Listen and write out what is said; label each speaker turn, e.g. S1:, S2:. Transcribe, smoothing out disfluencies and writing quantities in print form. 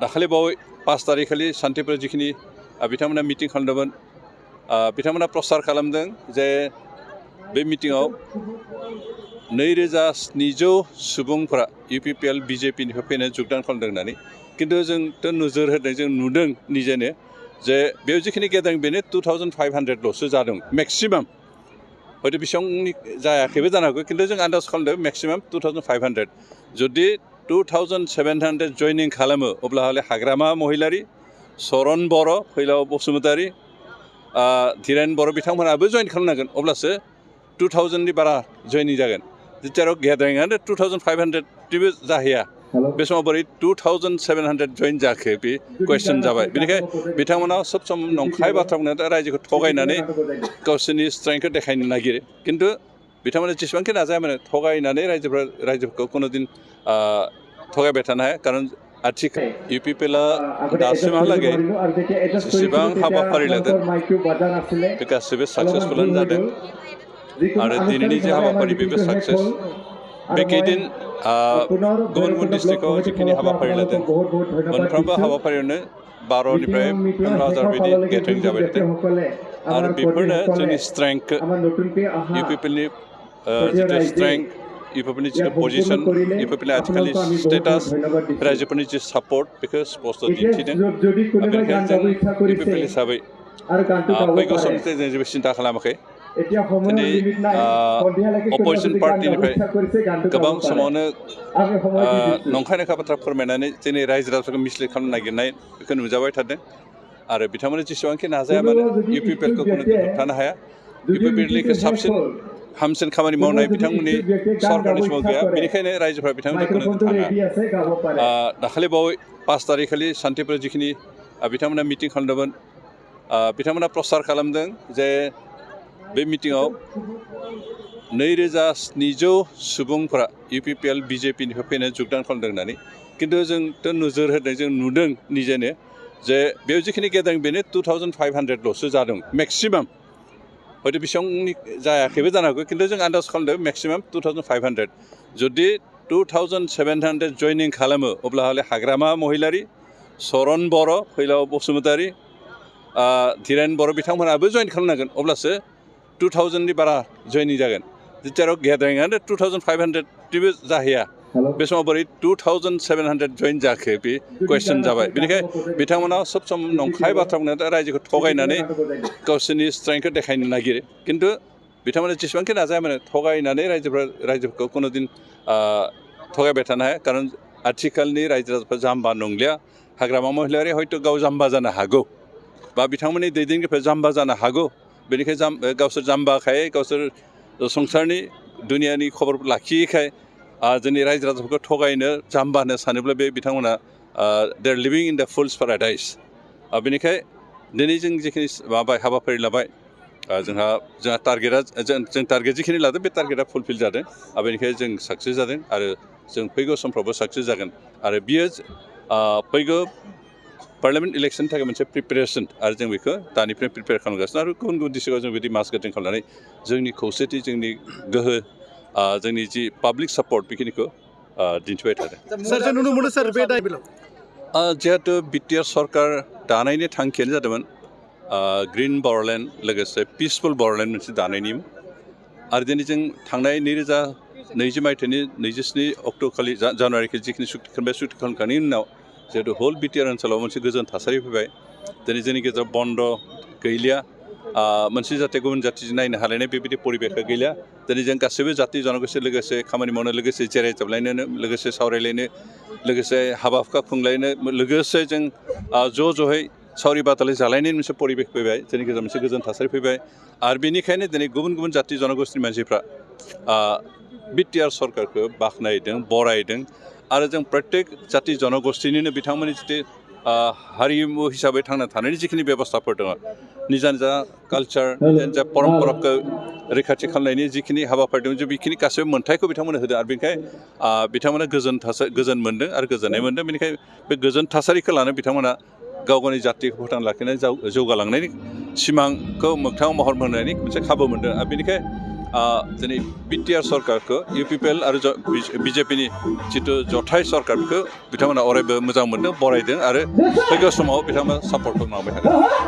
S1: दाखालि बावै 5 तारिख खालि सान्तिपुर जिखिनि बिथांमोना मिटिं खालामदोंमोन बिथांमोना प्रसार खालामदों जे बे मिटिङाव 2700 सुबुंफोरा UPPL BJP निफ्राय फैनानै जगदान खालामदों होननानै किन्तु जोंथ' नोजोर होदों जों नुदों निजेनो जे बेयाव जिखिनि गेदारिं बेनो 2500 ल'सो जादों मेक्सिमाम हयथ' बेसेबांनि जायाखैबो जानो हागौ किन्तु जों आन्दाज खालामदों मेक्सिमाम 2500 जुदि 2700 जयनिं खालामो अब्ला हले हाग्रामा महिलारि सरन बर' फैलाव बसुमतारी धीरेन बर' बिथांमोनाबो जइन खालामनांगोन अब्लासो 2000 नि बारा जयनिं जागोन जेराव गेदारिंआनो 2500 टिबो जाहैया बे समाव बोरै 2700 जइन जाखो बे कुवेश्चन जाबाय बेनिखायनो बिथांमोना सब सम नंखाय बाथ्रा बुंनानै रायजोखौ थगायनानै गावसोरनि स्ट्रेंथखौ देखायनो नागिरो किन्तु बिथांमोना जेसेबांखि नाजाया माने थगायनानै रायजोफोरखौ कुनुदिन थगायबाय थानो हाया खारन आथिखाल UPPLआ दासिमहालागै जेसेबां हाबाफारि लादों बे गासैबो साक्सेसफुलानो जादों आरो दिनैनि जे हाबाफारि बेबो साक्सेस बे कैदिन गुबुन गुबुन डिस्ट्रिक्टआव जिखिनि हाबाफारि लादों मोनफ्रोमबो हाबाफारियावनो 12 निफ्राय 15,000 बिदि गेदारिं जाबाय थादों आरो बेफोरनो जोंनि स्ट्रेंथखौ UPPLनि जितु स्ट्रेंथ UPPLनि जितु पजिशन UPPLनि आथिखालनि स्टेटास रायजोफोरनि जि सापर्ट बेखौ स्पष्ट दिन्थिदों बेनिखायनो जों UPPL हिसाबै फैगौ समनिफ्राय जों जेबो सिन्था खालामाखै दिनै अपोजिसन पार्टिनिफ्राय गोबां समावनो नंखाय नंखाय बाथ्रा फोरमायनानै जोंनि रायजो राजाफोरखौ मिसलिड खालामनो नागिरनाय बेखौ नुजाबाय थादों आरो बिथांमोना जेसेबांखि नाजाया मानो UPPLखौ कुनुदिन होबथानो हाया UPPLखौ साबसिन हामसिन खामानि मावनाय बिथांमोननि सरकारनि समाव गैया बेनिखायनो रायजोफोरा बिथांमोनखौ कुनुदिन थाङा दाखालि बावै 5 तारिख खालि सान्तिपुर जिखिनि बिथांमोना मिटिं खालामदोंमोन बिथांमोना प्रसार खालामदों जे बे मिटिङाव 2700 सुबुंफोरा UPPL BJP निफ्राय फैनानै जगदान खालामदों होननानै किन्तु जोंथ' नोजोर होदों जों नुदों निजेनो जे बेयाव जिखिनि गेदारिं बेनो 2500 ल'सो जादों मेक्सिमाम हयथ' बेसेबांनि जायाखैबो जानो हागौ किन्तु जों आन्दाज खालामदों मेक्सिमाम 2500 जुदि 2700 जयनिं खालामो अब्ला हले हाग्रामा महिलारि सरन बर' फैलाव बसुमतारी धीरेन बर' बिथांमोनाबो जइन खालामनांगोन अब्लासो 2000 नि बारा जयनिं जागोन जेराव गेदारिंआनो 2500 टिबो जाहैया बे समाव बोरै 2700 जइन जाखो बे कुवेश्चन जाबाय बेनिखायनो बिथांमोना सब सम नंखाय बाथ्रा बुंनानै रायजोखौ थगायनानै गावसोरनि स्ट्रेंथखौ देखायनो नागिरो किन्तु बिथांमोना जेसेबांखि नाजाया माने थगायनानै रायजोफोरखौ कुनुदिन थगायबाय थानो हाया खारन आथिखालनि रायजो राजाफोरा जाम्बा नंलिया हाग्रामा महिलारि हयथ' गाव जाम्बा जानो हागौ बा बिथांमोननि दैदेनगिरिफ्रा जाम्बा जानो हागौ बेनिखायनो गावसोर जाम्बाखाय गावसोर संसारनि दुनियानि खबर लाखियैखाय जोंनि रायजो राजाफोरखौ थगायनो जाम्बा होननो सानोब्ला बे बिथांमोना they are living in the फुल्स paradise बेनिखाय दिनै जों जिखिनि हाबाफारि लाबाय जोंहा टारगेटआ जों टारगेट जिखिनि लादों बे टारगेटआ फुलफिल जादों बेनिखायनो जों साक्सेस जादों आरो जों फैगौ समफ्रावबो साक्सेस जागोन आरो बियो फैगौ पार्लियामेन्ट इलेक्सननि थाखाय मोनसे प्रिपेरेसन आरो जों बेखौ दानिफ्राय प्रिपेयार खालामगासिनो आरो गुबुन गुबुन डिस्ट्रिक्टआव जों बिदि मास गेदारिं खालामनानै जोंनि खौसेथि जोंनि गोहो जोंनि जि पाब्लिक सापर्ट बेखिनिखौ दिन्थिबाय थादों जिहेतु BTR सरकार दानायनि थांखियानो जादोंमोन ग्रिन बर'लेण्ड लोगोसे पिसफुल बर'लेण्ड मोनसे दानायनिमोन आरो दिनै जों थांनाय 2020 मायथाइनि 27 अक्ट'खालि जानुवारिखौ जिखिनि सुक्ति खालामबाय सुक्ति खालामखांनायनि उनाव जिहेतु होल BTR ओनसोलाव मोनसे गोजोन थासारि फैबाय दिनै जोंनि गेजेराव बन्द गैलिया मोनसे जाथि गुबुन जाथिजों नायनो हालायनाय बेबायदि परिबेखा गैलिया दिनै जों गासैबो जाथि जनगोष्ठी लोगोसे खामानि मावनो लोगोसे जिरायजाबलायनो लोगोसे सावरायलायनो लोगोसे हाबा हुखा खुंलायनो लोगोसे जों ज'है सावरि बादालि जालायनायनि मोनसे परिबेख फैबाय जोंनि गेजेराव मोनसे गोजोन थासारि फैबाय आरो बेनिखायनो दिनै गुबुन गुबुन जाथि जनगोष्ठीनि मानसिफ्रा BTR सरकारखौ बाख्नायदों बरायदों आरो जों प्रत्येक जाथि जनगोष्ठीनिनो बिथांमोननि जितु हारिमु हिसाबै थांना थानायनि जिखिनि बेबस्थाफोर दङ निजा निजा कालचार निजा निजा परम्पराखौ रैखाथि खालामनायनि जिखिनि हाबाफारि दं जों बेखिनि गासैबो मोन्थायखौ बिथांमोननो होदों आरो बेनिखायनो बिथांमोना गोजोन मोन्दों आरो गोजोननाय मोन्दों बेनिखायनो बे गोजोन थासारिखौ लानो बिथांमोना गाव गावनि जातिखौ फोथांना लाखिनाय जौगालांनायनि सिमांखौ मोगथाङाव महर होनायनि मोनसे खाबु मोन्दों आरो बेनिखायनो दिनै बिटिआर सरकारखौ इउपिपिएल आरो बिजेपिनि जिथु जथाय सरकार बेखौ बिथांमोना अरायबो मोजां मोनदों बरायदों आरो फैगौ समाव बिथांमोना सापर्ट खालामलांबाय थागोन